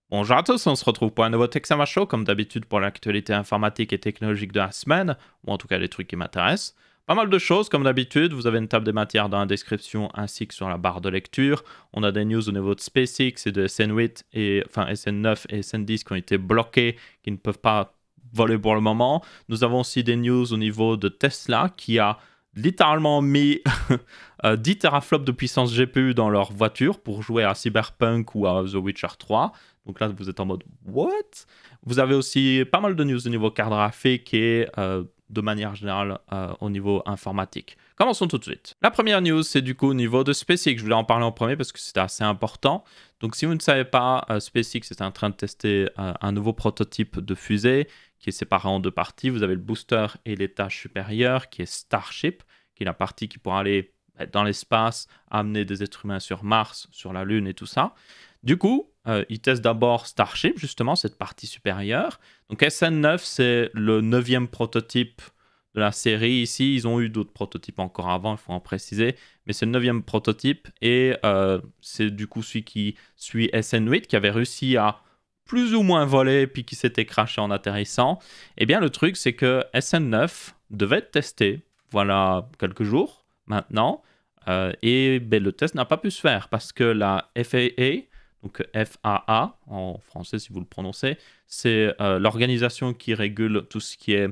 Bonjour à tous, on se retrouve pour un nouveau Texama Show, comme d'habitude pour l'actualité informatique et technologique de la semaine, ou en tout cas les trucs qui m'intéressent. Pas mal de choses, comme d'habitude, vous avez une table des matières dans la description ainsi que sur la barre de lecture. On a des news au niveau de SpaceX et de SN8, enfin SN9 et SN10 qui ont été bloqués, qui ne peuvent pas voler pour le moment. Nous avons aussi des news au niveau de Tesla qui a littéralement mis 10 teraflops de puissance GPU dans leur voiture pour jouer à Cyberpunk ou à The Witcher 3. Donc là, vous êtes en mode what? Vous avez aussi pas mal de news au niveau carte graphique et de manière générale au niveau informatique. Commençons tout de suite. La première news, c'est du coup au niveau de SpaceX. Je voulais en parler en premier parce que c'était assez important. Donc si vous ne savez pas, SpaceX est en train de tester un nouveau prototype de fusée qui est séparé en deux parties. Vous avez le booster et l'étage supérieur qui est Starship, qui est la partie qui pourra aller dans l'espace, amener des êtres humains sur Mars, sur la Lune et tout ça. Du coup, ils testent d'abord Starship, justement, cette partie supérieure. Donc SN9, c'est le 9e prototype de la série. Ici, ils ont eu d'autres prototypes encore avant, il faut en préciser. Mais c'est le 9e prototype et c'est du coup celui qui suit SN8, qui avait réussi à plus ou moins voler puis qui s'était crashé en atterrissant. Eh bien, le truc, c'est que SN9 devait être testé, voilà, quelques jours maintenant. Et ben, le test n'a pas pu se faire parce que la FAA, donc FAA en français si vous le prononcez, c'est l'organisation qui régule tout ce qui est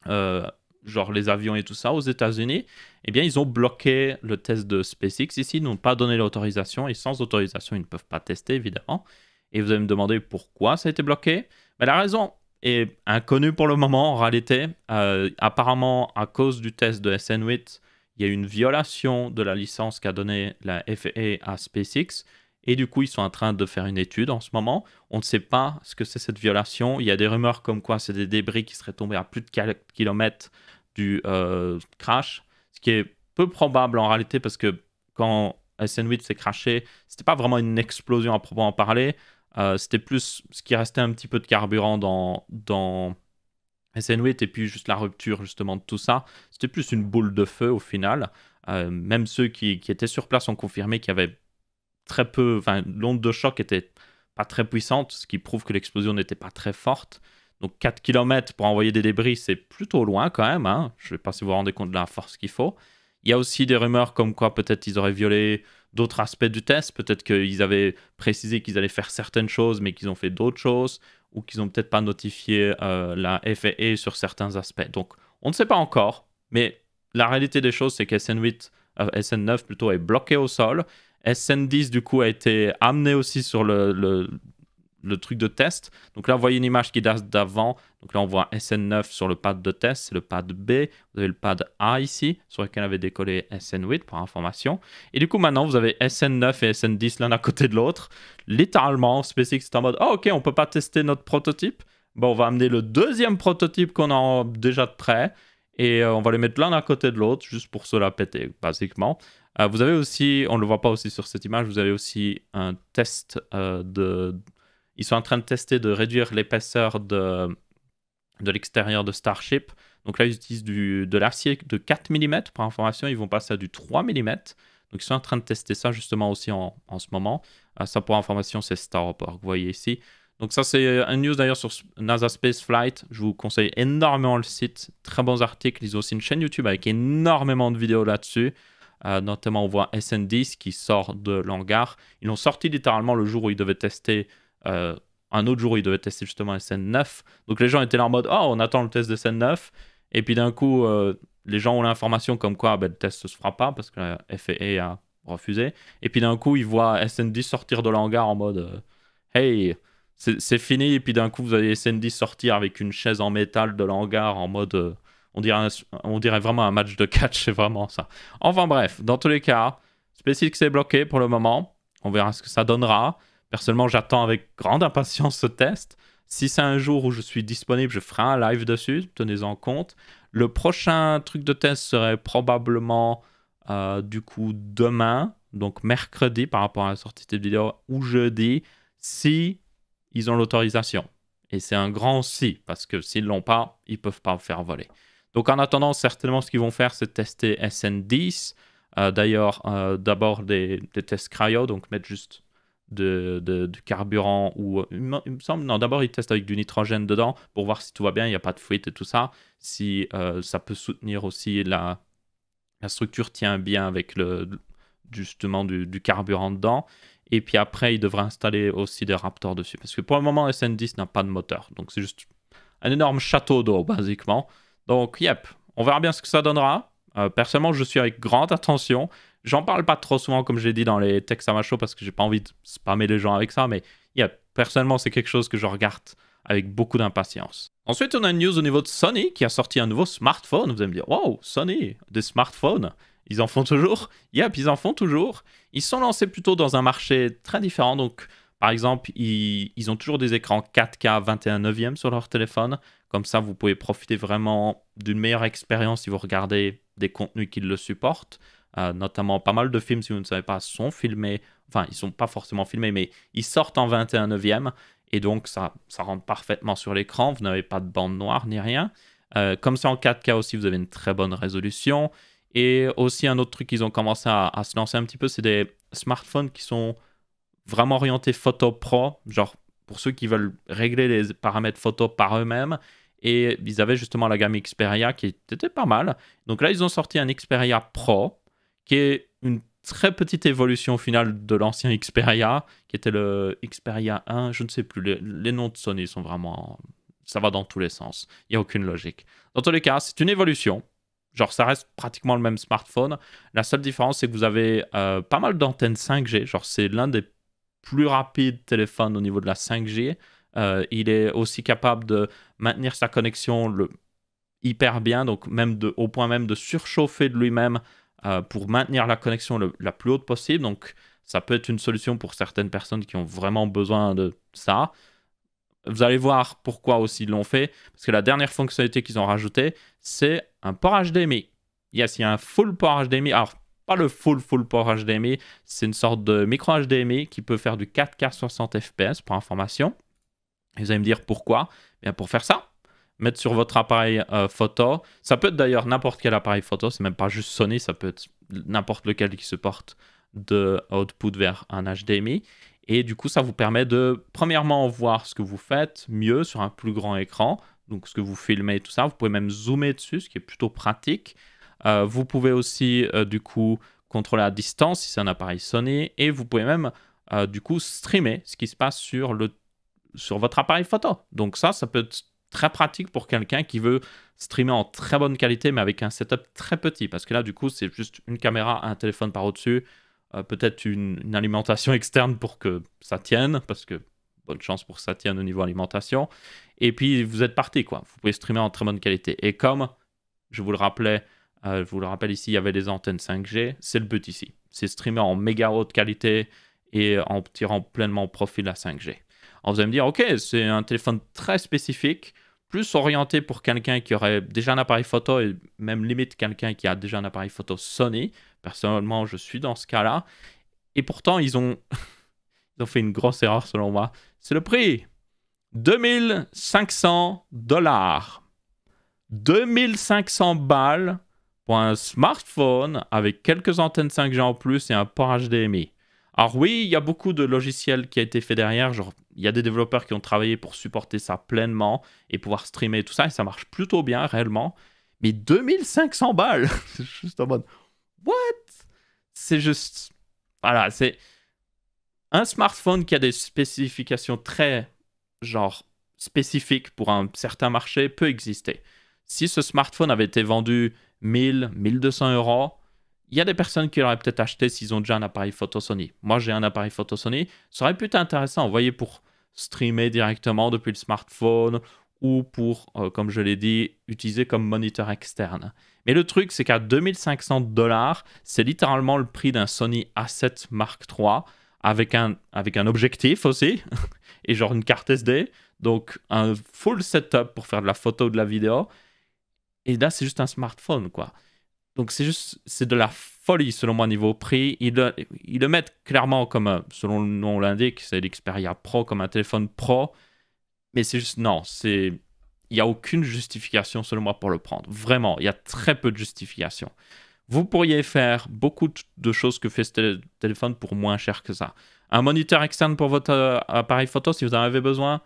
genre les avions et tout ça aux États-Unis. Eh bien, ils ont bloqué le test de SpaceX ici, ils n'ont pas donné l'autorisation et sans autorisation, ils ne peuvent pas tester évidemment. Et vous allez me demander pourquoi ça a été bloqué. Mais la raison est inconnue pour le moment en réalité. Apparemment, à cause du test de SN8, il y a eu une violation de la licence qu'a donnée la FAA à SpaceX. Et du coup, ils sont en train de faire une étude en ce moment. On ne sait pas ce que c'est cette violation. Il y a des rumeurs comme quoi c'est des débris qui seraient tombés à plus de 4 km du crash. Ce qui est peu probable en réalité parce que quand SN8 s'est crashé, c'était pas vraiment une explosion à proprement parler. C'était plus ce qui restait un petit peu de carburant dans SN8 et puis juste la rupture justement de tout ça. C'était plus une boule de feu au final. Même ceux qui étaient sur place ont confirmé qu'il y avait très peu, enfin l'onde de choc était pas très puissante, ce qui prouve que l'explosion n'était pas très forte. Donc 4 km pour envoyer des débris, c'est plutôt loin quand même. Hein. Je ne sais pas si vous vous rendez compte de la force qu'il faut. Il y a aussi des rumeurs comme quoi peut-être ils auraient violé d'autres aspects du test. Peut-être qu'ils avaient précisé qu'ils allaient faire certaines choses, mais qu'ils ont fait d'autres choses. Ou qu'ils n'ont peut-être pas notifié la FAA sur certains aspects. Donc on ne sait pas encore. Mais la réalité des choses, c'est que SN9 plutôt est bloqué au sol. SN10 du coup a été amené aussi sur le truc de test. Donc là, vous voyez une image qui date d'avant. Donc là, on voit SN9 sur le pad de test, c'est le pad B. Vous avez le pad A ici, sur lequel avait décollé SN8 pour information. Et du coup, maintenant, vous avez SN9 et SN10 l'un à côté de l'autre. Littéralement, SpaceX est en mode, oh, ok, on peut pas tester notre prototype. Bon, on va amener le deuxième prototype qu'on a déjà de prêt. Et on va les mettre l'un à côté de l'autre, juste pour se la péter, basiquement. Vous avez aussi, on ne le voit pas aussi sur cette image, vous avez aussi un test de... Ils sont en train de tester de réduire l'épaisseur de l'extérieur de Starship. Donc là, ils utilisent de l'acier de 4 mm. Pour information, ils vont passer à du 3 mm. Donc ils sont en train de tester ça justement aussi en ce moment. Ça, pour information, c'est Starhopper, vous voyez ici. Donc ça, c'est un news d'ailleurs sur NASA Space Flight. Je vous conseille énormément le site. Très bons articles. Ils ont aussi une chaîne YouTube avec énormément de vidéos là-dessus. Notamment, on voit SN10 qui sort de l'hangar. Ils l'ont sorti littéralement le jour où ils devaient tester... un autre jour où ils devaient tester justement SN9. Donc les gens étaient là en mode « Oh, on attend le test de SN9. » Et puis d'un coup, les gens ont l'information comme quoi ben, le test ne se fera pas parce que la FAA a refusé. Et puis d'un coup, ils voient SN10 sortir de l'hangar en mode Hey, c'est fini. Et puis d'un coup, vous avez SN10 sortir avec une chaise en métal de l'hangar en mode... on dirait vraiment un match de catch, c'est vraiment ça. Enfin bref, dans tous les cas, SpaceX est bloqué pour le moment. On verra ce que ça donnera. Personnellement, j'attends avec grande impatience ce test. Si c'est un jour où je suis disponible, je ferai un live dessus, tenez-en compte. Le prochain truc de test serait probablement du coup demain, donc mercredi par rapport à la sortie de cette vidéo, ou jeudi, si ils ont l'autorisation. Et c'est un grand si, parce que s'ils ne l'ont pas, ils ne peuvent pas faire voler. Donc en attendant, certainement ce qu'ils vont faire, c'est tester SN10. D'ailleurs, d'abord des tests cryo, donc mettre juste de carburant ou il me semble, non, d'abord ils testent avec du nitrogène dedans pour voir si tout va bien, il n'y a pas de fuite et tout ça, si ça peut soutenir aussi la structure tient bien avec justement du carburant dedans. Et puis après, ils devraient installer aussi des Raptors dessus. Parce que pour le moment, SN10 n'a pas de moteur. Donc c'est juste un énorme château d'eau, basiquement. Donc, yep, on verra bien ce que ça donnera. Personnellement, je suis avec grande attention. J'en parle pas trop souvent, comme je l'ai dit dans les Texama Show, parce que j'ai pas envie de spammer les gens avec ça. Mais yep, personnellement, c'est quelque chose que je regarde avec beaucoup d'impatience. Ensuite, on a une news au niveau de Sony qui a sorti un nouveau smartphone. Vous allez me dire, wow, Sony, des smartphones, ils en font toujours? Yep, ils en font toujours. Ils sont lancés plutôt dans un marché très différent. Donc, par exemple, ils ont toujours des écrans 4K 21/9 sur leur téléphone. Comme ça, vous pouvez profiter vraiment d'une meilleure expérience si vous regardez des contenus qui le supportent. Notamment, pas mal de films, si vous ne savez pas, sont filmés. Enfin, ils ne sont pas forcément filmés, mais ils sortent en 21/9. Et donc, ça rentre parfaitement sur l'écran. Vous n'avez pas de bande noire ni rien. Comme c'est en 4K aussi, vous avez une très bonne résolution. Et aussi, un autre truc qu'ils ont commencé à se lancer un petit peu, c'est des smartphones qui sont vraiment orientés photo pro. Genre, pour ceux qui veulent régler les paramètres photo par eux-mêmes. Et ils avaient justement la gamme Xperia qui était pas mal. Donc là, ils ont sorti un Xperia Pro, qui est une très petite évolution au final de l'ancien Xperia, qui était le Xperia 1, je ne sais plus, les noms de Sony sont vraiment... Ça va dans tous les sens, il n'y a aucune logique. Dans tous les cas, c'est une évolution, genre ça reste pratiquement le même smartphone. La seule différence, c'est que vous avez pas mal d'antennes 5G, genre c'est l'un des plus rapides téléphones au niveau de la 5G. Il est aussi capable de maintenir sa connexion hyper bien, donc même au point même de surchauffer de lui-même pour maintenir la connexion la plus haute possible. Donc, ça peut être une solution pour certaines personnes qui ont vraiment besoin de ça. Vous allez voir pourquoi aussi ils l'ont fait. Parce que la dernière fonctionnalité qu'ils ont rajoutée, c'est un port HDMI. Yes, il y a un full port HDMI. Alors, pas le full port HDMI. C'est une sorte de micro HDMI qui peut faire du 4K 60 fps pour information. Et vous allez me dire pourquoi. Bien, pour faire ça, mettre sur votre appareil photo. Ça peut être d'ailleurs n'importe quel appareil photo, c'est même pas juste Sony, ça peut être n'importe lequel qui supporte de output vers un HDMI. Et du coup, ça vous permet de, premièrement, voir ce que vous faites mieux sur un plus grand écran, donc ce que vous filmez et tout ça. Vous pouvez même zoomer dessus, ce qui est plutôt pratique. Vous pouvez aussi, du coup, contrôler à distance si c'est un appareil Sony. Et vous pouvez même, du coup, streamer ce qui se passe sur votre appareil photo. Donc ça peut être très pratique pour quelqu'un qui veut streamer en très bonne qualité, mais avec un setup très petit. Parce que là, du coup, c'est juste une caméra, un téléphone par au-dessus, peut-être une alimentation externe pour que ça tienne, parce que bonne chance pour que ça tienne au niveau alimentation. Et puis, vous êtes parti, quoi. Vous pouvez streamer en très bonne qualité. Et comme je vous le rappelle ici, il y avait les antennes 5G, c'est le but ici. C'est streamer en méga haute qualité et en tirant pleinement profit de la 5G. Alors vous allez me dire, ok, c'est un téléphone très spécifique, plus orienté pour quelqu'un qui aurait déjà un appareil photo et même limite quelqu'un qui a déjà un appareil photo Sony. Personnellement, je suis dans ce cas-là. Et pourtant, ils ont fait une grosse erreur selon moi. C'est le prix. 2500 $. 2500 balles pour un smartphone avec quelques antennes 5G en plus et un port HDMI. Alors oui, il y a beaucoup de logiciels qui a été fait derrière, genre il y a des développeurs qui ont travaillé pour supporter ça pleinement et pouvoir streamer et tout ça, et ça marche plutôt bien réellement. Mais 2500 balles, c'est juste en mode what? C'est juste, voilà, c'est un smartphone qui a des spécifications très genre spécifiques pour un certain marché peut exister. Si ce smartphone avait été vendu 1000, 1200 €, il y a des personnes qui l'auraient peut-être acheté s'ils ont déjà un appareil photo Sony. Moi, j'ai un appareil photo Sony. Ça aurait pu être intéressant, vous voyez, pour streamer directement depuis le smartphone ou pour, comme je l'ai dit, utiliser comme moniteur externe. Mais le truc, c'est qu'à 2500 $, c'est littéralement le prix d'un Sony A7 Mark III avec un objectif aussi et genre une carte SD. Donc, un full setup pour faire de la photo ou de la vidéo. Et là, c'est juste un smartphone, quoi. Donc, c'est de la folie, selon moi, niveau prix. Ils le mettent clairement comme, selon le nom l'indique, c'est l'Xperia Pro, comme un téléphone pro. Mais c'est juste, non, il n'y a aucune justification, selon moi, pour le prendre. Vraiment, il y a très peu de justification. vous pourriez faire beaucoup de choses que fait ce téléphone pour moins cher que ça. Un moniteur externe pour votre appareil photo, si vous en avez besoin,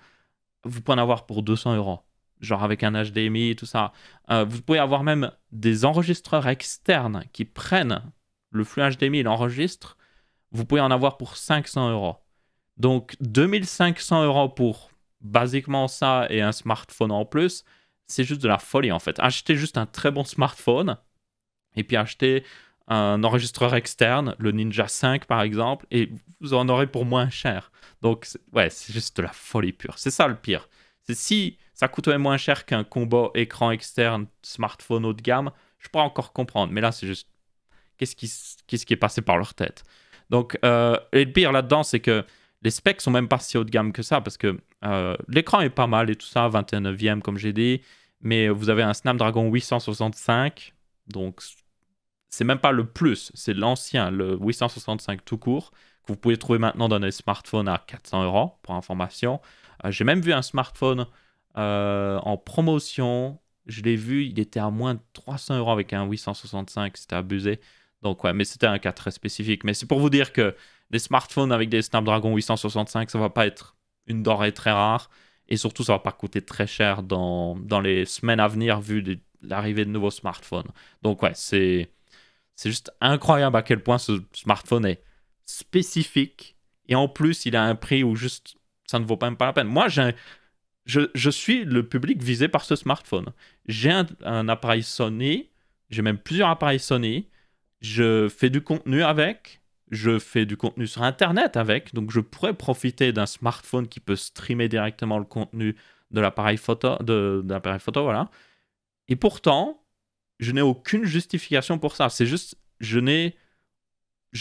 vous pouvez en avoir pour 200 euros. Genre avec un HDMI et tout ça. Vous pouvez avoir même des enregistreurs externes qui prennent le flux HDMI et l'enregistrent. Vous pouvez en avoir pour 500 euros. Donc 2500 euros pour basiquement ça et un smartphone en plus, c'est juste de la folie en fait. Achetez juste un très bon smartphone et puis achetez un enregistreur externe, le Ninja 5 par exemple, et vous en aurez pour moins cher. Donc ouais, c'est juste de la folie pure. C'est ça le pire. C'est si ça coûterait moins cher qu'un combo écran externe, smartphone haut de gamme, je pourrais encore comprendre. Mais là, c'est juste qu'est-ce qui est passé par leur tête. Donc, et le pire là-dedans, c'est que les specs sont même pas si haut de gamme que ça, parce que l'écran est pas mal et tout ça, 21e comme j'ai dit, mais vous avez un Snapdragon 865, donc c'est même pas le plus, c'est l'ancien, le 865 tout court, que vous pouvez trouver maintenant dans des smartphones à 400 euros, pour information. J'ai même vu un smartphone en promotion, je l'ai vu, il était à moins de 300 euros avec un 865, c'était abusé. Donc ouais, mais c'était un cas très spécifique. Mais c'est pour vous dire que des smartphones avec des Snapdragon 865, ça va pas être une denrée très rare. Et surtout, ça va pas coûter très cher dans les semaines à venir vu l'arrivée de nouveaux smartphones. Donc ouais, c'est juste incroyable à quel point ce smartphone est spécifique. Et en plus, il a un prix où juste ça ne vaut même pas la peine. Moi, je suis le public visé par ce smartphone. J'ai un appareil Sony, j'ai même plusieurs appareils Sony. Je fais du contenu avec, je fais du contenu sur Internet avec, donc je pourrais profiter d'un smartphone qui peut streamer directement le contenu de l'appareil photo, de l'appareil photo, voilà. Et pourtant, je n'ai aucune justification pour ça. C'est juste, je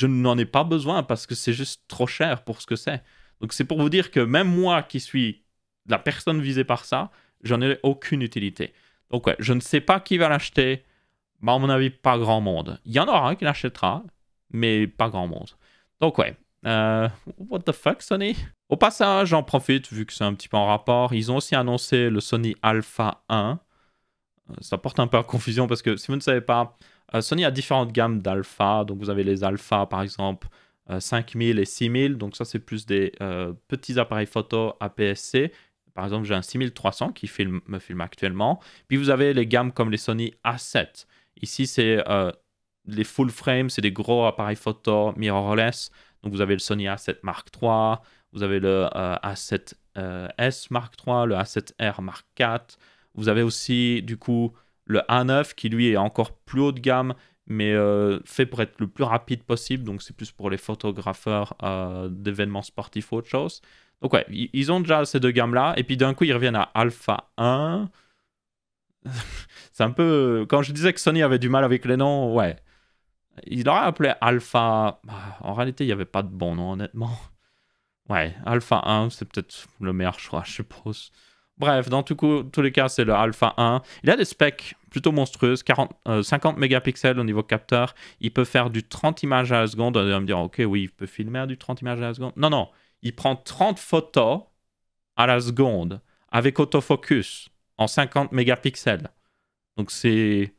n'en ai pas besoin parce que c'est juste trop cher pour ce que c'est. Donc c'est pour vous dire que même moi qui suis la personne visée par ça, j'en ai aucune utilité. Donc ouais, je ne sais pas qui va l'acheter. Bah, à mon avis, pas grand monde. Il y en aura un qui l'achètera, mais pas grand monde. Donc ouais, what the fuck Sony? Au passage, j'en profite, vu que c'est un petit peu en rapport, ils ont aussi annoncé le Sony Alpha 1. Ça porte un peu à confusion parce que si vous ne savez pas, Sony a différentes gammes d'Alpha. Donc vous avez les Alpha par exemple 5000 et 6000. Donc ça c'est plus des petits appareils photo APS-C. Par exemple, j'ai un 6300 qui me filme actuellement. Puis vous avez les gammes comme les Sony A7. Ici, c'est les full frame, c'est des gros appareils photo mirrorless. Donc, vous avez le Sony A7 Mark III, vous avez le A7S Mark III, le A7R Mark IV. Vous avez aussi, du coup, le A9 qui, lui, est encore plus haut de gamme, mais fait pour être le plus rapide possible. Donc, c'est plus pour les photographeurs d'événements sportifs ou autre chose. Donc, ouais, ils ont déjà ces deux gammes-là. Et puis, d'un coup, ils reviennent à Alpha 1. C'est un peu... Quand je disais que Sony avait du mal avec les noms, ouais. Il aurait appelé Alpha... En réalité, il n'y avait pas de bon nom, honnêtement. Ouais, Alpha 1, c'est peut-être le meilleur choix, je suppose. Bref, dans tous les cas, c'est le Alpha 1. Il a des specs plutôt monstrueuses. 50 mégapixels au niveau capteur. Il peut faire du 30 images à la seconde. On va me dire, ok, oui, il peut filmer à du 30 images à la seconde. Non, non. Il prend 30 photos à la seconde avec autofocus en 50 mégapixels. Donc c'est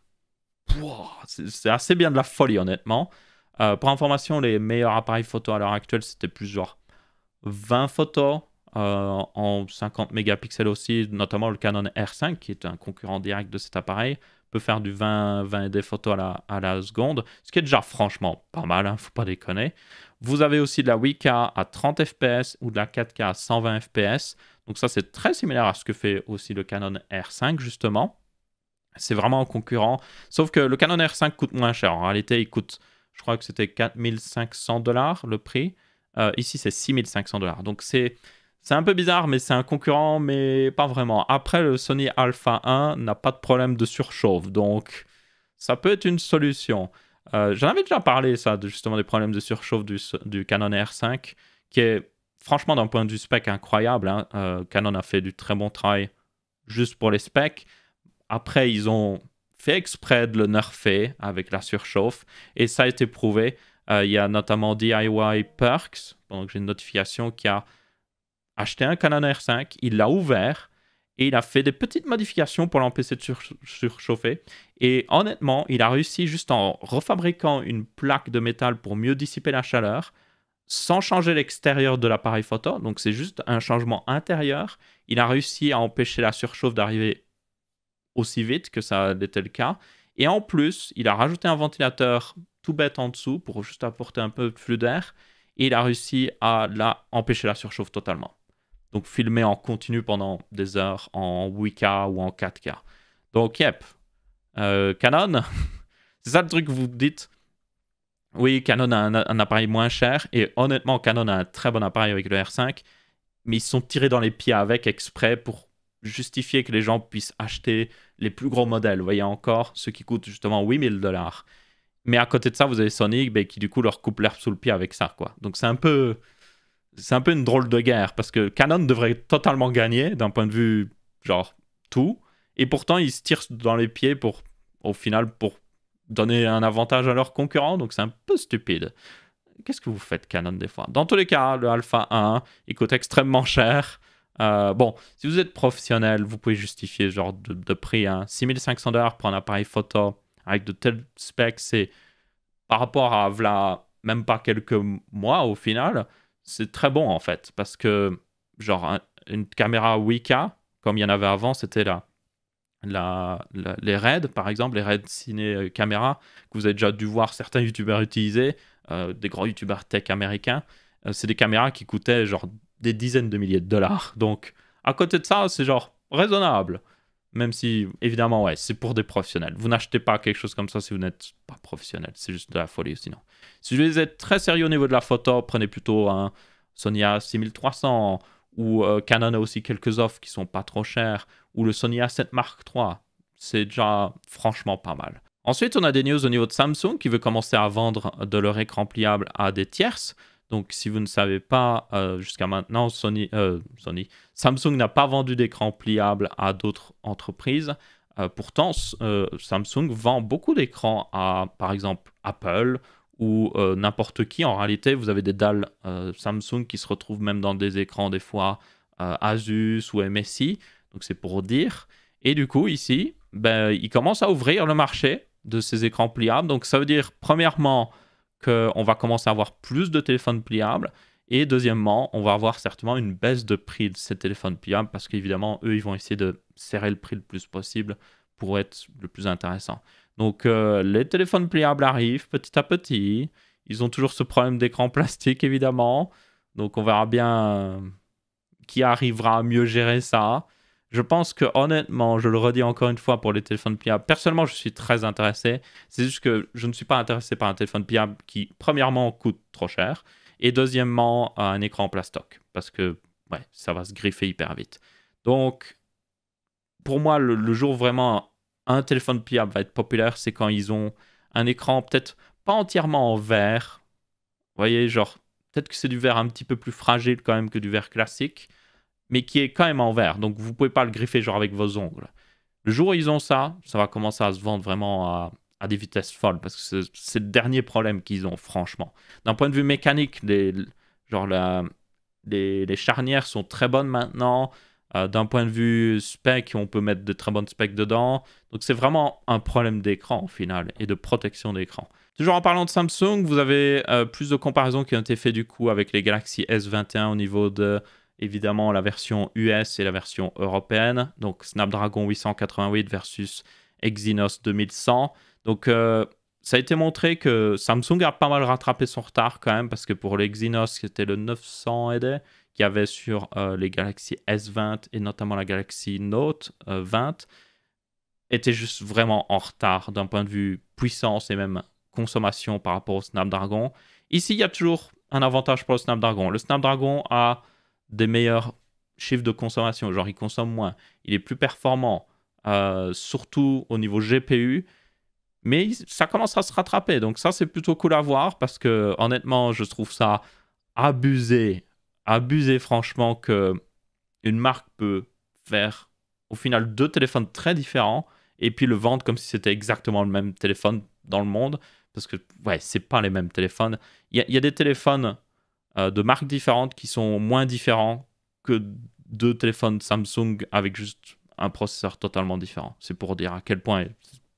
assez bien de la folie, honnêtement. Pour information, les meilleurs appareils photo à l'heure actuelle, c'était plus genre 20 photos en 50 mégapixels aussi, notamment le Canon R5, qui est un concurrent direct de cet appareil, peut faire du 20 des photos à la seconde, ce qui est déjà franchement pas mal, hein, faut pas déconner. Vous avez aussi de la 8K à 30 fps ou de la 4K à 120 fps. Donc ça, c'est très similaire à ce que fait aussi le Canon R5, justement. C'est vraiment un concurrent. Sauf que le Canon R5 coûte moins cher. En réalité, il coûte, je crois que c'était 4500 $ le prix. Ici, c'est 6500 $. Donc c'est un peu bizarre, mais c'est un concurrent, mais pas vraiment. Après, le Sony Alpha 1 n'a pas de problème de surchauffe. Donc ça peut être une solution. J'en avais déjà parlé, ça, justement des problèmes de surchauffe du Canon R5, qui est franchement d'un point de vue spec incroyable. Hein. Canon a fait du très bon travail juste pour les specs. Après, ils ont fait exprès de le nerfer avec la surchauffe et ça a été prouvé. Il y a notamment DIY Perks, donc j'ai une notification qui a acheté un Canon R5, il l'a ouvert et il a fait des petites modifications pour l'empêcher de surchauffer. Et honnêtement, il a réussi juste en refabriquant une plaque de métal pour mieux dissiper la chaleur, sans changer l'extérieur de l'appareil photo. Donc c'est juste un changement intérieur. Il a réussi à empêcher la surchauffe d'arriver aussi vite que ça était le cas. Et en plus, il a rajouté un ventilateur tout bête en dessous pour juste apporter un peu de flux d'air. Et il a réussi à empêcher la surchauffe totalement. Donc filmer en continu pendant des heures en 8K ou en 4K. Donc yep, Canon, c'est ça le truc que vous dites. Oui, Canon a un appareil moins cher, et honnêtement, Canon a un très bon appareil avec le R5, mais ils se sont tirés dans les pieds avec exprès pour justifier que les gens puissent acheter les plus gros modèles. Vous voyez encore, ceux qui coûtent justement $8000. Mais à côté de ça, vous avez Sony qui du coup leur coupe l'herbe sous le pied avec ça, quoi. Donc c'est un peu une drôle de guerre, parce que Canon devrait totalement gagner d'un point de vue genre tout, et pourtant ils se tirent dans les pieds au final pour donner un avantage à leurs concurrents, donc c'est un peu stupide. Qu'est-ce que vous faites, Canon, des fois? Dans tous les cas, le Alpha 1, il coûte extrêmement cher. Bon, si vous êtes professionnel, vous pouvez justifier ce genre de prix. Hein. $6500 pour un appareil photo avec de tels specs, c'est par rapport à même pas quelques mois au final, c'est très bon en fait. Parce que, genre, une caméra 8K, comme il y en avait avant, c'était les RED, par exemple, les RED ciné caméra, que vous avez déjà dû voir certains youtubeurs utiliser, des gros youtubeurs tech américains. C'est des caméras qui coûtaient genre des dizaines de milliers de dollars. Donc, à côté de ça, c'est genre raisonnable. Même si, évidemment, ouais, c'est pour des professionnels. Vous n'achetez pas quelque chose comme ça si vous n'êtes pas professionnel. C'est juste de la folie, sinon. Si vous êtes très sérieux au niveau de la photo, prenez plutôt un Sony A6300, ou Canon a aussi quelques offres qui sont pas trop chères, ou le Sony A7 Mark III. C'est déjà franchement pas mal. Ensuite, on a des news au niveau de Samsung qui veut commencer à vendre de leur écran pliable à des tierces. Donc, si vous ne savez pas, jusqu'à maintenant, Samsung n'a pas vendu d'écran pliable à d'autres entreprises. Pourtant, Samsung vend beaucoup d'écrans à, par exemple, Apple ou n'importe qui. En réalité, vous avez des dalles Samsung qui se retrouvent même dans des écrans, des fois, Asus ou MSI. Donc, c'est pour dire. Et du coup, ici, ils commencent à ouvrir le marché de ces écrans pliables. Donc, ça veut dire, premièrement, qu'on va commencer à avoir plus de téléphones pliables. Et deuxièmement, on va avoir certainement une baisse de prix de ces téléphones pliables parce qu'évidemment, eux, ils vont essayer de serrer le prix le plus possible pour être le plus intéressant. Donc, les téléphones pliables arrivent petit à petit. Ils ont toujours ce problème d'écran plastique, évidemment. Donc, on verra bien qui arrivera à mieux gérer ça. Je pense que honnêtement, je le redis encore une fois pour les téléphones pliables, personnellement, je suis très intéressé. C'est juste que je ne suis pas intéressé par un téléphone pliable qui, premièrement, coûte trop cher et deuxièmement, a un écran en plastoc parce que ouais, ça va se griffer hyper vite. Donc, pour moi, le jour où vraiment un téléphone pliable va être populaire, c'est quand ils ont un écran peut-être pas entièrement en verre. Vous voyez, genre, peut-être que c'est du verre un petit peu plus fragile quand même que du verre classique, mais qui est quand même en verre. Donc, vous ne pouvez pas le griffer genre avec vos ongles. Le jour où ils ont ça, ça va commencer à se vendre vraiment à des vitesses folles, parce que c'est le dernier problème qu'ils ont, franchement. D'un point de vue mécanique, les charnières sont très bonnes maintenant. D'un point de vue spec, on peut mettre de très bonnes specs dedans. Donc, c'est vraiment un problème d'écran, au final, et de protection d'écran. Toujours en parlant de Samsung, vous avez plus de comparaisons qui ont été faites, du coup, avec les Galaxy S21 au niveau de... évidemment la version US et la version européenne, donc Snapdragon 888 versus Exynos 2100. Donc ça a été montré que Samsung a pas mal rattrapé son retard quand même, parce que pour l'Exynos, c'était le 900 qu'il y avait sur les Galaxy S20 et notamment la Galaxy Note 20, était juste vraiment en retard d'un point de vue puissance et même consommation par rapport au Snapdragon. Ici, il y a toujours un avantage pour le Snapdragon. Le Snapdragon a des meilleurs chiffres de consommation, genre il consomme moins, il est plus performant, surtout au niveau GPU, mais ça commence à se rattraper, donc ça c'est plutôt cool à voir, parce que honnêtement je trouve ça abusé franchement, que une marque peut faire au final deux téléphones très différents et puis le vendre comme si c'était exactement le même téléphone dans le monde, parce que ouais, c'est pas les mêmes téléphones. Il y a des téléphones de marques différentes qui sont moins différents que deux téléphones Samsung avec juste un processeur totalement différent. C'est pour dire à quel point,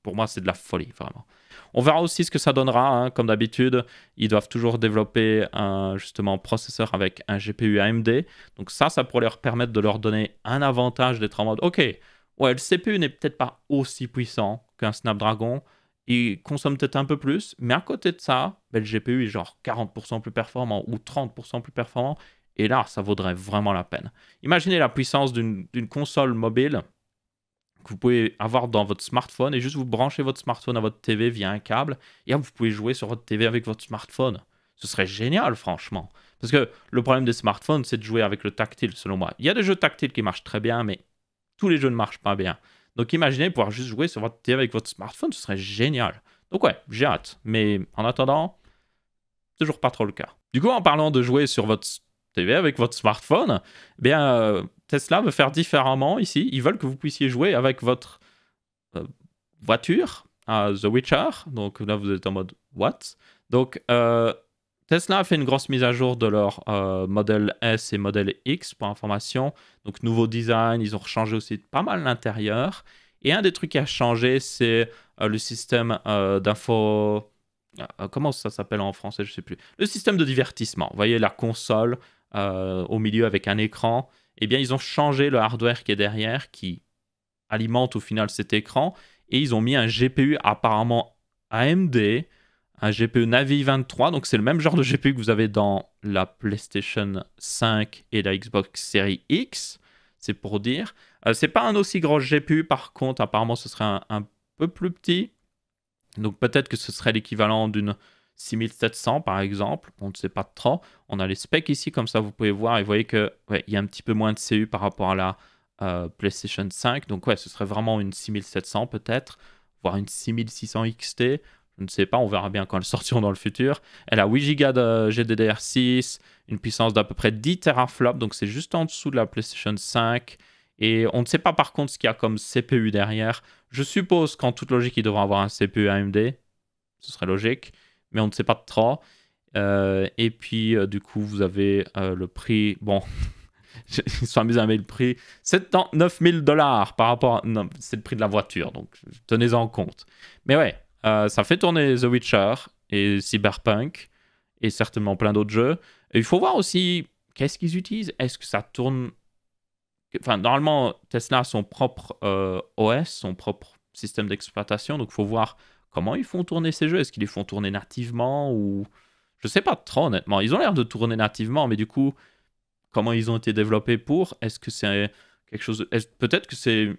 pour moi, c'est de la folie, vraiment. On verra aussi ce que ça donnera. Hein. Comme d'habitude, ils doivent toujours développer un justement processeur avec un GPU AMD. Donc ça pourrait leur permettre de leur donner un avantage d'être en mode OK, ouais, le CPU n'est peut-être pas aussi puissant qu'un Snapdragon. Il consomme peut-être un peu plus, mais à côté de ça, ben, le GPU est genre 40% plus performant ou 30% plus performant. Et là, ça vaudrait vraiment la peine. Imaginez la puissance d'une console mobile que vous pouvez avoir dans votre smartphone et juste vous branchez votre smartphone à votre TV via un câble et là, vous pouvez jouer sur votre TV avec votre smartphone. Ce serait génial, franchement. Parce que le problème des smartphones, c'est de jouer avec le tactile, selon moi. Il y a des jeux tactiles qui marchent très bien, mais tous les jeux ne marchent pas bien. Donc imaginez pouvoir juste jouer sur votre TV avec votre smartphone, ce serait génial. Donc ouais, j'ai hâte. Mais en attendant, toujours pas trop le cas. Du coup, en parlant de jouer sur votre TV avec votre smartphone, eh bien, Tesla veut faire différemment ici. Ils veulent que vous puissiez jouer avec votre voiture à The Witcher. Donc là, vous êtes en mode what? Donc Tesla a fait une grosse mise à jour de leur modèle S et modèle X pour information. Donc nouveau design, ils ont changé aussi pas mal l'intérieur. Et un des trucs qui a changé, c'est le système d'info... comment ça s'appelle en français? Je sais plus. Le système de divertissement. Vous voyez la console au milieu avec un écran. Eh bien, ils ont changé le hardware qui est derrière, qui alimente au final cet écran. Et ils ont mis un GPU apparemment AMD, un GPU Navi 23. Donc, c'est le même genre de GPU que vous avez dans la PlayStation 5 et la Xbox Series X. C'est pour dire. C'est pas un aussi gros GPU, par contre. Apparemment, ce serait un peu plus petit. Donc, peut-être que ce serait l'équivalent d'une 6700 par exemple, on ne sait pas trop. On a les specs ici, comme ça vous pouvez voir et vous voyez qu'il y a un petit peu moins de CPU par rapport à la PlayStation 5. Donc ouais, ce serait vraiment une 6700 peut-être, voire une 6600 XT. Je ne sais pas, on verra bien quand elles sortiront dans le futur. Elle a 8 Go de GDDR6, une puissance d'à peu près 10 teraflops, donc c'est juste en dessous de la PlayStation 5. Et on ne sait pas par contre ce qu'il y a comme CPU derrière. Je suppose qu'en toute logique, il devrait avoir un CPU AMD. Ce serait logique, mais on ne sait pas trop. Et puis, du coup, vous avez le prix. Bon, ils sont amusés à mettre le prix. 79 000 $ par rapport à. Non, c'est le prix de la voiture, donc tenez-en compte. Mais ouais, ça fait tourner The Witcher et Cyberpunk et certainement plein d'autres jeux. Et il faut voir aussi qu'est-ce qu'ils utilisent. Est-ce que ça tourne. Enfin, normalement, Tesla a son propre OS, son propre système d'exploitation, donc il faut voir comment ils font tourner ces jeux. Est-ce qu'ils les font tourner nativement ou... Je sais pas trop, honnêtement. Ils ont l'air de tourner nativement, mais du coup, comment ils ont été développés pour? Est-ce que c'est quelque chose... Peut-être que c'est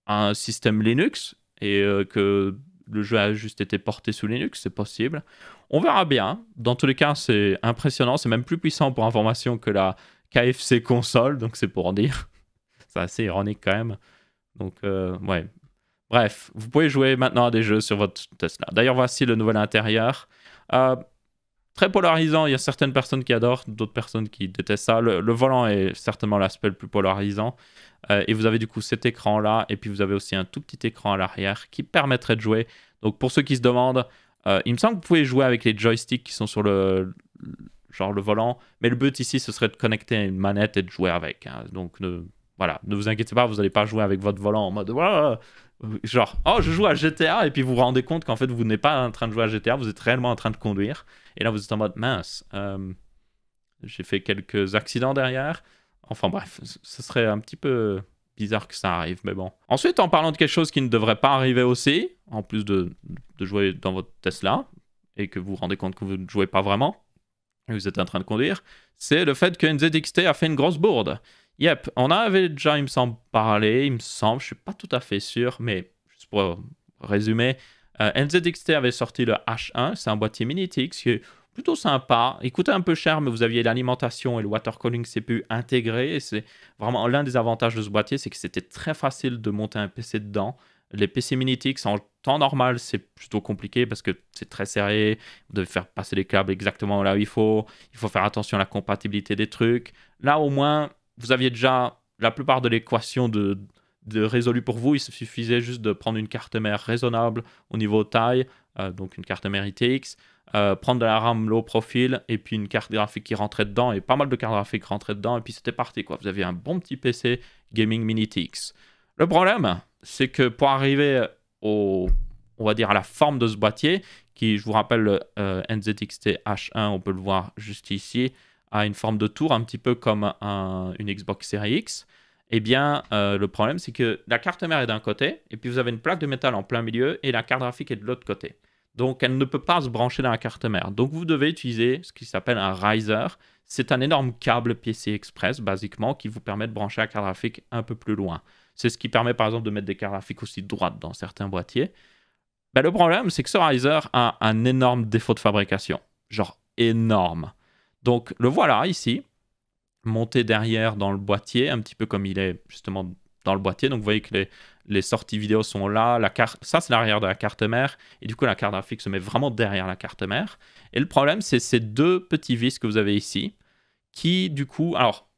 un système Linux et que le jeu a juste été porté sous Linux, c'est possible. On verra bien. Dans tous les cas, c'est impressionnant. C'est même plus puissant pour information que la KFC console, donc c'est pour en dire. C'est assez ironique quand même. Donc, ouais. Bref, vous pouvez jouer maintenant à des jeux sur votre Tesla. D'ailleurs, voici le nouvel intérieur. Très polarisant, il y a certaines personnes qui adorent, d'autres personnes qui détestent ça. Le volant est certainement l'aspect le plus polarisant. Et vous avez du coup cet écran-là, et puis vous avez aussi un tout petit écran à l'arrière qui permettrait de jouer. Donc pour ceux qui se demandent, il me semble que vous pouvez jouer avec les joysticks qui sont sur le volant, mais le but ici, ce serait de connecter une manette et de jouer avec. Hein. Donc voilà, ne vous inquiétez pas, vous n'allez pas jouer avec votre volant en mode... Genre, oh, je joue à GTA, et puis vous vous rendez compte qu'en fait, vous n'êtes pas en train de jouer à GTA, vous êtes réellement en train de conduire. Et là, vous êtes en mode, mince, j'ai fait quelques accidents derrière. Enfin bref, ce serait un petit peu bizarre que ça arrive, mais bon. Ensuite, en parlant de quelque chose qui ne devrait pas arriver aussi, en plus de jouer dans votre Tesla, et que vous vous rendez compte que vous ne jouez pas vraiment, et vous êtes en train de conduire, c'est le fait que NZXT a fait une grosse bourde. Yep, on avait déjà, il me semble, parlé, je suis pas tout à fait sûr, mais juste pour résumer, NZXT avait sorti le H1, c'est un boîtier Minitx qui est plutôt sympa, il coûtait un peu cher, mais vous aviez l'alimentation et le water cooling CPU intégrés, et c'est vraiment l'un des avantages de ce boîtier, c'est que c'était très facile de monter un PC dedans. Les PC Minitx en temps normal, c'est plutôt compliqué parce que c'est très serré, vous devez faire passer les câbles exactement là où il faut faire attention à la compatibilité des trucs. Là, au moins, vous aviez déjà la plupart de l'équation de résolu pour vous. Il suffisait juste de prendre une carte mère raisonnable au niveau taille, donc une carte mère ITX, prendre de la RAM low profile et puis une carte graphique qui rentrait dedans et pas mal de cartes graphiques rentraient dedans et puis c'était parti quoi. Vous aviez un bon petit PC gaming Mini TX. Le problème, c'est que pour arriver on va dire à la forme de ce boîtier, qui, je vous rappelle, le NZXT H1, on peut le voir juste ici, a une forme de tour, un petit peu comme une Xbox Series X. Eh bien, le problème, c'est que la carte mère est d'un côté, et puis vous avez une plaque de métal en plein milieu, et la carte graphique est de l'autre côté. Donc, elle ne peut pas se brancher dans la carte mère. Donc, vous devez utiliser ce qui s'appelle un riser. C'est un énorme câble PCI Express, basiquement, qui vous permet de brancher la carte graphique un peu plus loin. C'est ce qui permet, par exemple, de mettre des cartes graphiques aussi droites dans certains boîtiers. Ben, le problème, c'est que ce riser a un énorme défaut de fabrication. Genre énorme. Donc, le voilà ici, monté derrière dans le boîtier, un petit peu comme il est justement dans le boîtier. Donc, vous voyez que les sorties vidéo sont là. Ça, c'est l'arrière de la carte mère. Et du coup, la carte graphique se met vraiment derrière la carte mère. Et le problème, c'est ces deux petits vis que vous avez ici, qui, du coup... Alors,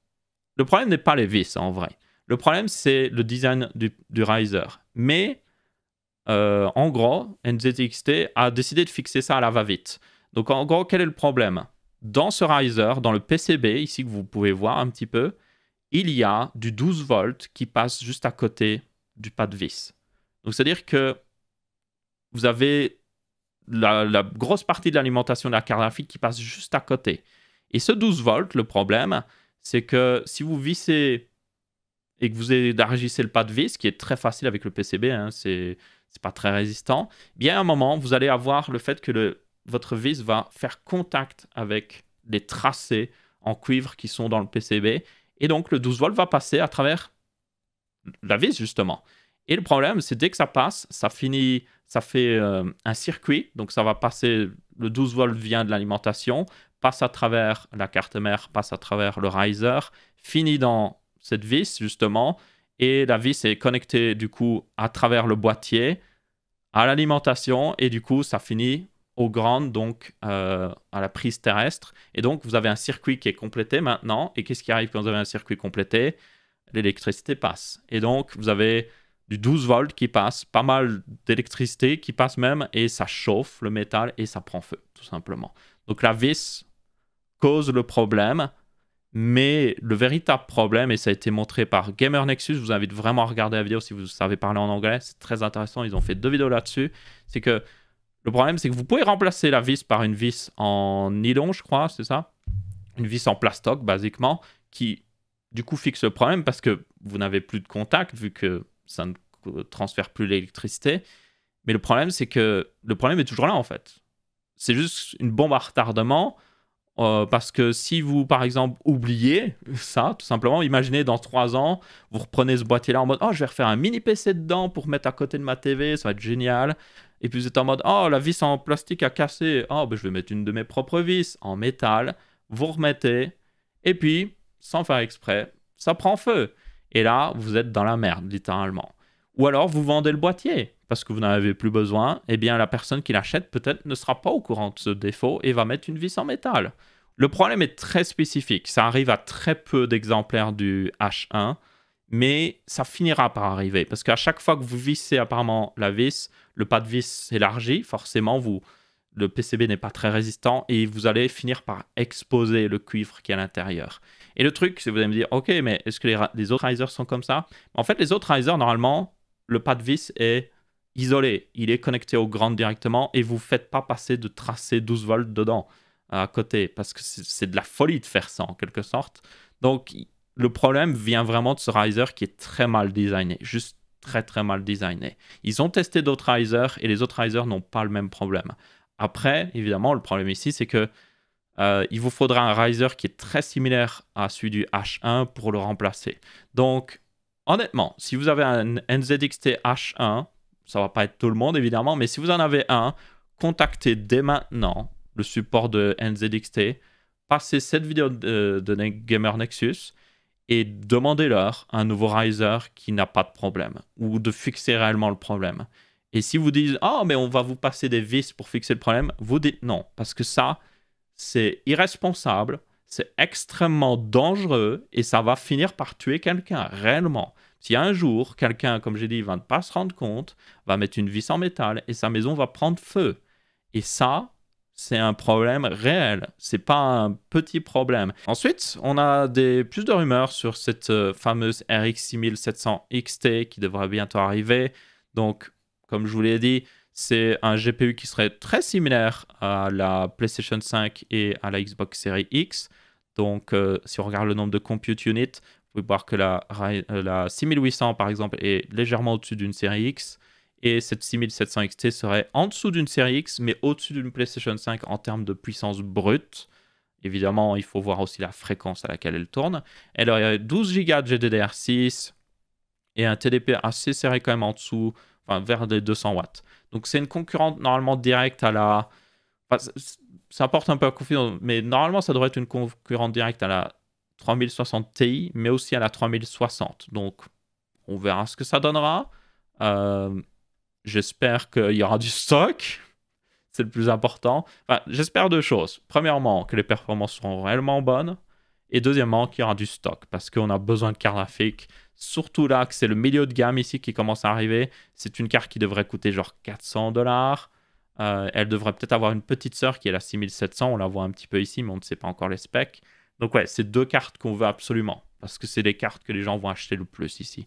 le problème n'est pas les vis, en vrai. Le problème, c'est le design du riser. Mais... en gros, NZXT a décidé de fixer ça à la va-vite. Donc en gros, quel est le problème? Dans ce riser, dans le PCB, ici que vous pouvez voir un petit peu, il y a du 12 volts qui passe juste à côté du pas de vis. Donc c'est-à-dire que vous avez la grosse partie de l'alimentation de la carte graphique qui passe juste à côté. Et ce 12 volts, le problème, c'est que si vous vissez et que vous élargissez le pas de vis, qui est très facile avec le PCB, hein, c'est pas très résistant, bien à un moment, vous allez avoir le fait que votre vis va faire contact avec les tracés en cuivre qui sont dans le PCB. Et donc, le 12 volts va passer à travers la vis, justement. Et le problème, c'est dès que ça passe, ça fait un circuit. Donc, ça va passer, le 12 volts vient de l'alimentation, passe à travers la carte mère, passe à travers le riser, finit dans cette vis, justement. Et la vis est connectée, du coup, à travers le boîtier à l'alimentation, et du coup, ça finit au ground, donc à la prise terrestre. Et donc, vous avez un circuit qui est complété maintenant. Et qu'est-ce qui arrive quand vous avez un circuit complété? L'électricité passe. Et donc, vous avez du 12 volts qui passe, pas mal d'électricité qui passe même, et ça chauffe le métal et ça prend feu, tout simplement. Donc, la vis cause le problème. Mais le véritable problème, et ça a été montré par Gamer Nexus, je vous invite vraiment à regarder la vidéo si vous savez parler en anglais, c'est très intéressant, ils ont fait 2 vidéos là-dessus, c'est que le problème, c'est que vous pouvez remplacer la vis par une vis en nylon, je crois, c'est ça? Une vis en plastoc, basiquement, qui du coup fixe le problème parce que vous n'avez plus de contact, vu que ça ne transfère plus l'électricité. Mais le problème, c'est que le problème est toujours là, en fait. C'est juste une bombe à retardement. Parce que si vous, par exemple, oubliez ça, tout simplement, imaginez dans 3 ans, vous reprenez ce boîtier-là en mode « Oh, je vais refaire un mini PC dedans pour mettre à côté de ma TV, ça va être génial. » Et puis vous êtes en mode « Oh, la vis en plastique a cassé. Oh, ben, je vais mettre une de mes propres vis en métal. » Vous remettez, et puis, sans faire exprès, ça prend feu. Et là, vous êtes dans la merde, littéralement. Ou alors, vous vendez le boîtier parce que vous n'en avez plus besoin. Eh bien, la personne qui l'achète, peut-être, ne sera pas au courant de ce défaut et va mettre une vis en métal. Le problème est très spécifique. Ça arrive à très peu d'exemplaires du H1, mais ça finira par arriver. Parce qu'à chaque fois que vous vissez apparemment la vis, le pas de vis s'élargit. Forcément, le PCB n'est pas très résistant et vous allez finir par exposer le cuivre qui est à l'intérieur. Et le truc, c'est que vous allez me dire, ok, mais est-ce que les autres risers sont comme ça? En fait, les autres risers, normalement, le pas de vis est isolé. Il est connecté au ground directement et vous ne faites pas passer de tracé 12 volts dedans à côté, parce que c'est de la folie de faire ça en quelque sorte. Donc le problème vient vraiment de ce riser qui est très mal designé, juste très très mal designé. Ils ont testé d'autres risers et les autres risers n'ont pas le même problème. Après, évidemment, le problème ici, c'est que il vous faudra un riser qui est très similaire à celui du H1 pour le remplacer. Donc honnêtement, si vous avez un NZXT H1, ça va pas être tout le monde évidemment, mais si vous en avez un, contactez dès maintenant le support de NZXT, passez cette vidéo de Gamer Nexus et demandez-leur un nouveau riser qui n'a pas de problème ou de fixer réellement le problème. Et si vous dites « Ah, mais on va vous passer des vis pour fixer le problème », vous dites non, parce que ça, c'est irresponsable, c'est extrêmement dangereux et ça va finir par tuer quelqu'un, réellement. Si un jour, quelqu'un, comme j'ai dit, va ne pas se rendre compte, va mettre une vis en métal et sa maison va prendre feu. Et ça, c'est un problème réel. C'est pas un petit problème. Ensuite, on a plus de rumeurs sur cette fameuse RX 6700 XT qui devrait bientôt arriver. Donc, comme je vous l'ai dit, c'est un GPU qui serait très similaire à la PlayStation 5 et à la Xbox Series X. Donc, si on regarde le nombre de compute units, vous pouvez voir que la 6800, par exemple, est légèrement au-dessus d'une série X. Et cette 6700 XT serait en dessous d'une série X, mais au-dessus d'une PlayStation 5 en termes de puissance brute. Évidemment, il faut voir aussi la fréquence à laquelle elle tourne. Elle aurait 12 Go de GDDR6 et un TDP assez serré quand même en dessous, enfin vers les 200 watts. Donc c'est une concurrente normalement directe à la... Enfin, ça porte un peu à confusion, mais normalement ça devrait être une concurrente directe à la 3060 Ti, mais aussi à la 3060. Donc on verra ce que ça donnera. J'espère qu'il y aura du stock. C'est le plus important. Enfin, j'espère deux choses. Premièrement, que les performances seront réellement bonnes. Et deuxièmement, qu'il y aura du stock. Parce qu'on a besoin de cartes graphiques. Surtout là, que c'est le milieu de gamme ici qui commence à arriver. C'est une carte qui devrait coûter genre 400 $. Elle devrait peut-être avoir une petite sœur qui est la 6700. On la voit un petit peu ici, mais on ne sait pas encore les specs. Donc ouais, c'est deux cartes qu'on veut absolument. Parce que c'est les cartes que les gens vont acheter le plus ici.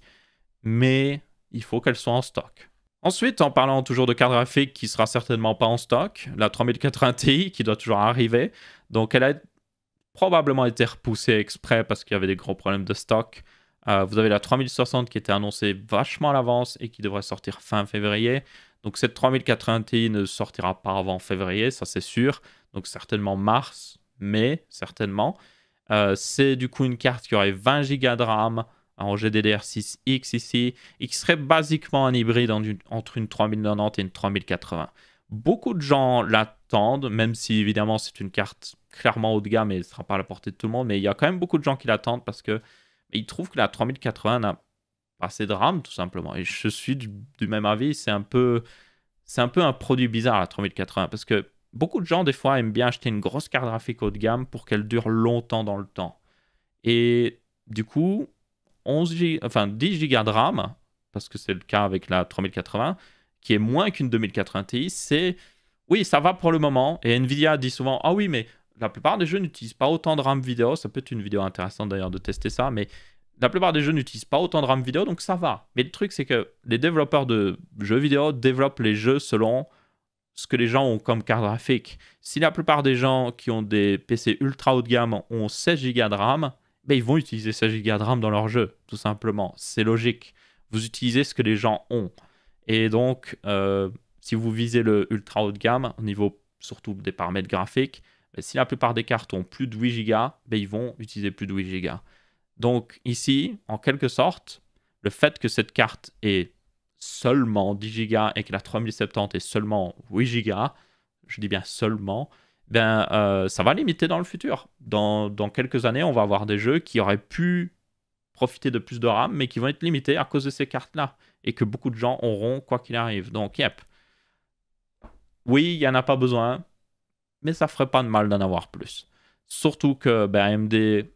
Mais il faut qu'elles soient en stock. Ensuite, en parlant toujours de carte graphique qui sera certainement pas en stock, la 3080 Ti qui doit toujours arriver. Donc elle a probablement été repoussée exprès parce qu'il y avait des gros problèmes de stock. Vous avez la 3060 qui était annoncée vachement à l'avance et qui devrait sortir fin février. Donc cette 3080 Ti ne sortira pas avant février, ça c'est sûr. Donc certainement mars, mai, certainement. C'est du coup une carte qui aurait 20 Go de RAM, en GDDR6X ici, et qui serait basiquement un hybride entre une 3090 et une 3080. Beaucoup de gens l'attendent, même si évidemment c'est une carte clairement haut de gamme et ne sera pas à la portée de tout le monde, mais il y a quand même beaucoup de gens qui l'attendent parce qu'ils trouvent que la 3080 n'a pas assez de RAM tout simplement. Et je suis du même avis, c'est un peu un produit bizarre la 3080 parce que beaucoup de gens des fois aiment bien acheter une grosse carte graphique haut de gamme pour qu'elle dure longtemps dans le temps. Et du coup, 10 Go de RAM, parce que c'est le cas avec la 3080, qui est moins qu'une 2080 Ti, oui, ça va pour le moment. Et Nvidia dit souvent, ah oui, mais la plupart des jeux n'utilisent pas autant de RAM vidéo. Ça peut être une vidéo intéressante d'ailleurs de tester ça, mais la plupart des jeux n'utilisent pas autant de RAM vidéo, donc ça va. Mais le truc, c'est que les développeurs de jeux vidéo développent les jeux selon ce que les gens ont comme carte graphique. Si la plupart des gens qui ont des PC ultra haut de gamme ont 16 Go de RAM, ben, ils vont utiliser 16 Go de RAM dans leur jeu, tout simplement. C'est logique. Vous utilisez ce que les gens ont. Et donc, si vous visez le ultra haut de gamme, au niveau surtout des paramètres graphiques, ben, si la plupart des cartes ont plus de 8 Go, ben, ils vont utiliser plus de 8 Go. Donc ici, en quelque sorte, le fait que cette carte est seulement 10 Go et que la 3070 est seulement 8 Go, je dis bien seulement, ben, ça va limiter dans le futur. Dans quelques années, on va avoir des jeux qui auraient pu profiter de plus de RAM, mais qui vont être limités à cause de ces cartes-là. Et que beaucoup de gens auront quoi qu'il arrive. Donc, yep. Oui, il n'y en a pas besoin, mais ça ferait pas de mal d'en avoir plus. Surtout que ben, AMD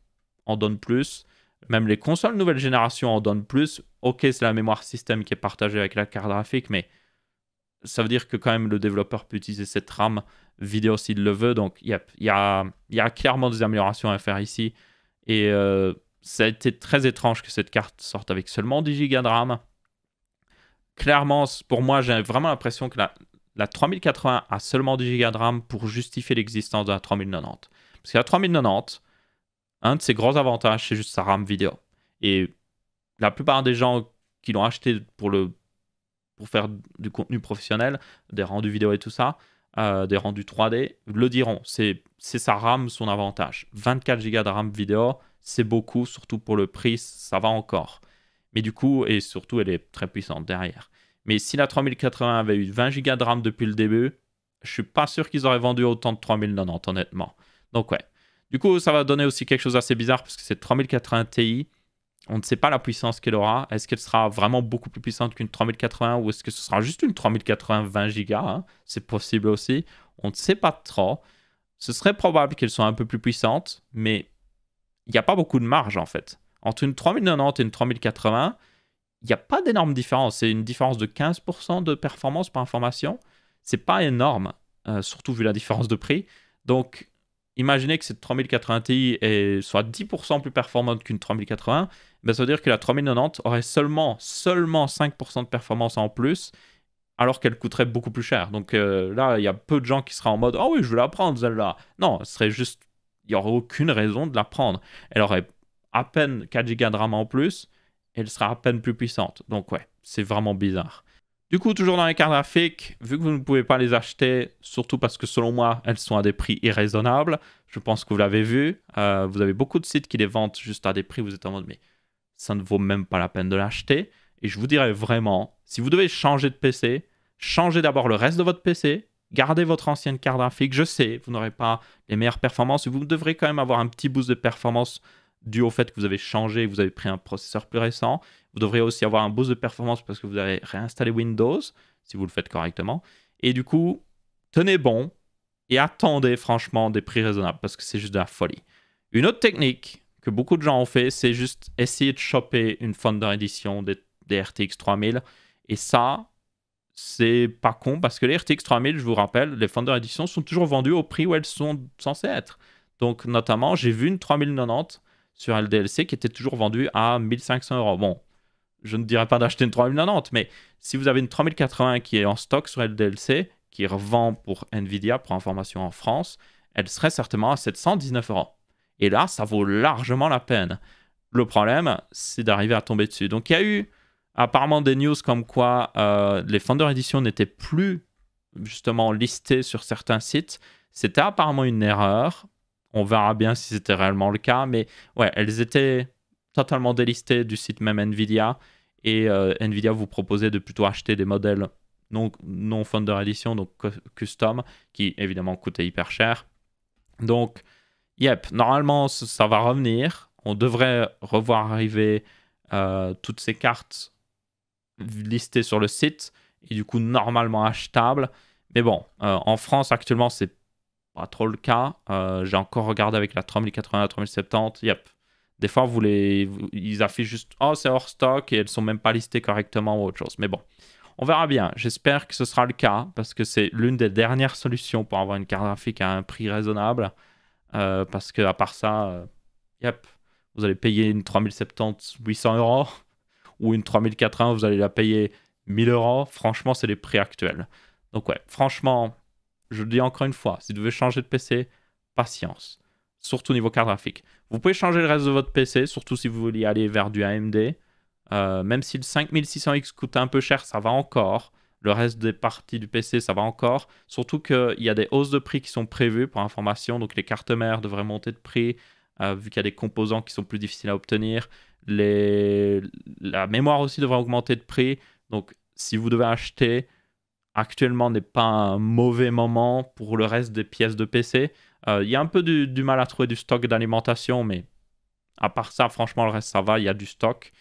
en donne plus. Même les consoles nouvelle génération en donnent plus. Ok, c'est la mémoire système qui est partagée avec la carte graphique, mais ça veut dire que quand même le développeur peut utiliser cette RAM vidéo s'il le veut. Donc, yep, il y a clairement des améliorations à faire ici. Et ça a été très étrange que cette carte sorte avec seulement 10 Go de RAM. Clairement, pour moi, j'ai vraiment l'impression que la 3080 a seulement 10 Go de RAM pour justifier l'existence de la 3090. Parce que la 3090, un de ses gros avantages, c'est juste sa RAM vidéo. Et la plupart des gens qui l'ont acheté pour faire du contenu professionnel, des rendus vidéo et tout ça, des rendus 3D, le diront. C'est sa RAM, son avantage. 24 Go de RAM vidéo, c'est beaucoup, surtout pour le prix, ça va encore. Mais du coup, et surtout, elle est très puissante derrière. Mais si la 3080 avait eu 20 Go de RAM depuis le début, je suis pas sûr qu'ils auraient vendu autant de 3090, honnêtement. Donc ouais. Du coup, ça va donner aussi quelque chose d'assez bizarre, parce que cette 3080 Ti, on ne sait pas la puissance qu'elle aura. Est-ce qu'elle sera vraiment beaucoup plus puissante qu'une 3080 ou est-ce que ce sera juste une 3080 20 Go hein? C'est possible aussi. On ne sait pas trop. Ce serait probable qu'elle soit un peu plus puissante, mais il n'y a pas beaucoup de marge en fait. Entre une 3090 et une 3080, il n'y a pas d'énorme différence. C'est une différence de 15% de performance par information. C'est pas énorme. surtout vu la différence de prix. Donc, imaginez que cette 3080 Ti est soit 10% plus performante qu'une 3080, ben ça veut dire que la 3090 aurait seulement 5% de performance en plus, alors qu'elle coûterait beaucoup plus cher. Donc là, il y a peu de gens qui seraient en mode « Oh oui, je vais la prendre, celle-là ». Non, ce serait juste... Il n'y aurait aucune raison de la prendre. Elle aurait à peine 4 Go de RAM en plus, et elle sera à peine plus puissante. Donc ouais, c'est vraiment bizarre. Du coup, toujours dans les cartes graphiques, vu que vous ne pouvez pas les acheter, surtout parce que selon moi, elles sont à des prix irraisonnables, je pense que vous l'avez vu, vous avez beaucoup de sites qui les vendent juste à des prix, vous êtes en mode « Mais ça ne vaut même pas la peine de l'acheter ». Et je vous dirais vraiment, si vous devez changer de PC, changez d'abord le reste de votre PC, gardez votre ancienne carte graphique. Je sais, vous n'aurez pas les meilleures performances, vous devrez quand même avoir un petit boost de performance dû au fait que vous avez changé et que vous avez pris un processeur plus récent. Vous devriez aussi avoir un boost de performance parce que vous avez réinstallé Windows, si vous le faites correctement. Et du coup, tenez bon et attendez franchement des prix raisonnables parce que c'est juste de la folie. Une autre technique que beaucoup de gens ont fait, c'est juste essayer de choper une Founder Edition des RTX 3000. Et ça, c'est pas con parce que les RTX 3000, je vous rappelle, les Founder Edition sont toujours vendues au prix où elles sont censées être. Donc, notamment, j'ai vu une 3090 sur LDLC qui était toujours vendue à 1500 €. Bon, je ne dirais pas d'acheter une 3090, mais si vous avez une 3080 qui est en stock sur LDLC, qui revend pour Nvidia, pour information en France, elle serait certainement à 719 €. Et là, ça vaut largement la peine. Le problème, c'est d'arriver à tomber dessus. Donc, il y a eu apparemment des news comme quoi les Founder Edition n'étaient plus justement listés sur certains sites. C'était apparemment une erreur. On verra bien si c'était réellement le cas. Mais ouais, elles étaient totalement délistées du site même Nvidia. Et Nvidia vous proposait de plutôt acheter des modèles non Founder Edition, donc custom, qui évidemment coûtaient hyper cher. Donc, yep, normalement, ça va revenir. On devrait revoir arriver toutes ces cartes listées sur le site et du coup normalement achetables. Mais bon, en France actuellement, c'est pas trop le cas. J'ai encore regardé avec la 3080, la 3070. Yep. Des fois, ils affichent juste « Oh, c'est hors stock » et elles sont même pas listées correctement ou autre chose. Mais bon, on verra bien. J'espère que ce sera le cas parce que c'est l'une des dernières solutions pour avoir une carte graphique à un prix raisonnable. Parce que à part ça, yep, vous allez payer une 3070 800 € ou une 3080, vous allez la payer 1000 €. Franchement, c'est les prix actuels. Donc ouais, franchement, je le dis encore une fois, si vous devez changer de PC, patience. Surtout niveau carte graphique. Vous pouvez changer le reste de votre PC, surtout si vous voulez aller vers du AMD. Même si le 5600X coûte un peu cher, ça va encore. Le reste des parties du PC, ça va encore. Surtout qu'il y a des hausses de prix qui sont prévues pour information. Donc les cartes mères devraient monter de prix, vu qu'il y a des composants qui sont plus difficiles à obtenir. La mémoire aussi devrait augmenter de prix. Donc si vous devez acheter, actuellement n'est pas un mauvais moment pour le reste des pièces de PC. Il y a un peu du mal à trouver du stock d'alimentation, mais à part ça, franchement, le reste, ça va. Il y a du stock.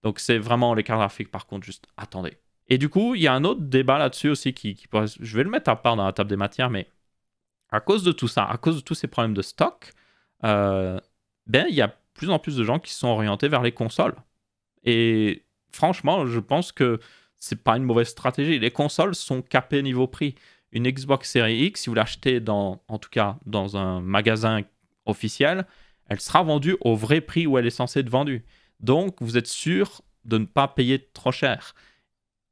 Donc c'est vraiment les cartes graphiques, par contre, juste attendez. Et du coup, il y a un autre débat là-dessus aussi je vais le mettre à part dans la table des matières, mais à cause de tout ça, à cause de tous ces problèmes de stock, il y a plus en plus de gens qui se sont orientés vers les consoles. Et franchement, je pense que c'est pas une mauvaise stratégie. Les consoles sont capées niveau prix. Une Xbox Series X, si vous l'achetez en tout cas dans un magasin officiel, elle sera vendue au vrai prix où elle est censée être vendue. Donc, vous êtes sûr de ne pas payer trop cher.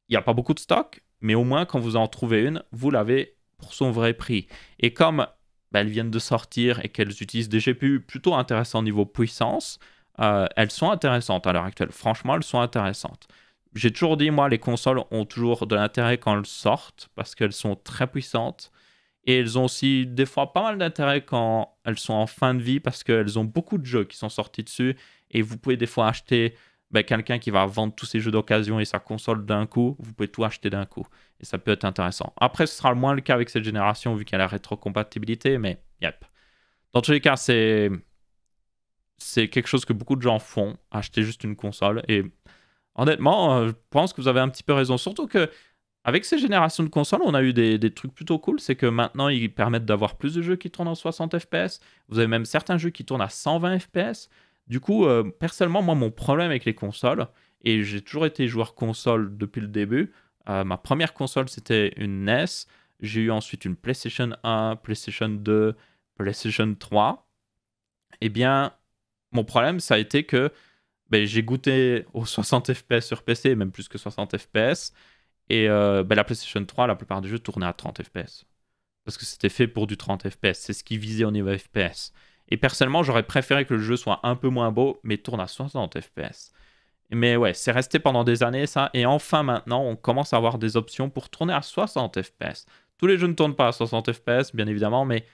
Il n'y a pas beaucoup de stock, mais au moins, quand vous en trouvez une, vous l'avez pour son vrai prix. Et comme elles viennent de sortir et qu'elles utilisent des GPU plutôt intéressants au niveau puissance, elles sont intéressantes à l'heure actuelle. Franchement, elles sont intéressantes. J'ai toujours dit, moi, les consoles ont toujours de l'intérêt quand elles sortent parce qu'elles sont très puissantes. Et elles ont aussi des fois pas mal d'intérêt quand elles sont en fin de vie parce qu'elles ont beaucoup de jeux qui sont sortis dessus. Et vous pouvez des fois acheter quelqu'un qui va vendre tous ses jeux d'occasion et sa console d'un coup. Vous pouvez tout acheter d'un coup. Et ça peut être intéressant. Après, ce sera moins le cas avec cette génération vu qu'il y a la rétrocompatibilité. Mais yep. Dans tous les cas, c'est quelque chose que beaucoup de gens font. Acheter juste une console. Et honnêtement, je pense que vous avez un petit peu raison. Surtout que avec ces générations de consoles, on a eu des trucs plutôt cool. C'est que maintenant, ils permettent d'avoir plus de jeux qui tournent en 60 FPS. Vous avez même certains jeux qui tournent à 120 FPS. Du coup, personnellement, moi, mon problème avec les consoles, et j'ai toujours été joueur console depuis le début, ma première console, c'était une NES. J'ai eu ensuite une PlayStation 1, PlayStation 2, PlayStation 3. Eh bien, mon problème, ça a été que ben, j'ai goûté aux 60 FPS sur PC, même plus que 60 FPS. Et ben, la PlayStation 3, la plupart des jeux tournaient à 30 FPS. Parce que c'était fait pour du 30 FPS. C'est ce qui visait au niveau FPS. Et personnellement, j'aurais préféré que le jeu soit un peu moins beau, mais tourne à 60 FPS. Mais ouais, c'est resté pendant des années ça. Et enfin maintenant, on commence à avoir des options pour tourner à 60 FPS. Tous les jeux ne tournent pas à 60 FPS, bien évidemment, mais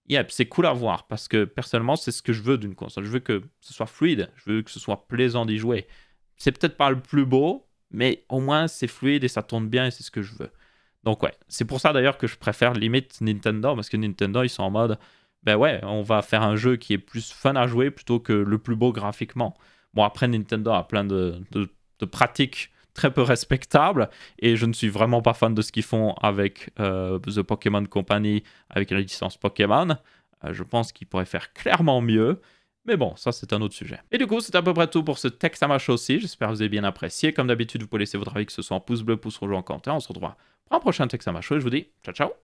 yep, c'est cool à voir. Parce que personnellement, c'est ce que je veux d'une console. Je veux que ce soit fluide. Je veux que ce soit plaisant d'y jouer. C'est peut-être pas le plus beau, mais au moins c'est fluide et ça tourne bien et c'est ce que je veux. Donc ouais, c'est pour ça d'ailleurs que je préfère limite Nintendo, parce que Nintendo, ils sont en mode, ben ouais, on va faire un jeu qui est plus fun à jouer plutôt que le plus beau graphiquement. Bon, après, Nintendo a plein de pratiques très peu respectables, et je ne suis vraiment pas fan de ce qu'ils font avec The Pokémon Company, avec la licence Pokémon. Je pense qu'ils pourraient faire clairement mieux. Mais bon, ça c'est un autre sujet. Et du coup, c'est à peu près tout pour ce Texamash aussi. J'espère que vous avez bien apprécié. Comme d'habitude, vous pouvez laisser votre avis, que ce soit en pouce bleu, pouce rouge ou en commentaire. On se retrouvera pour un prochain Texamash et je vous dis ciao ciao.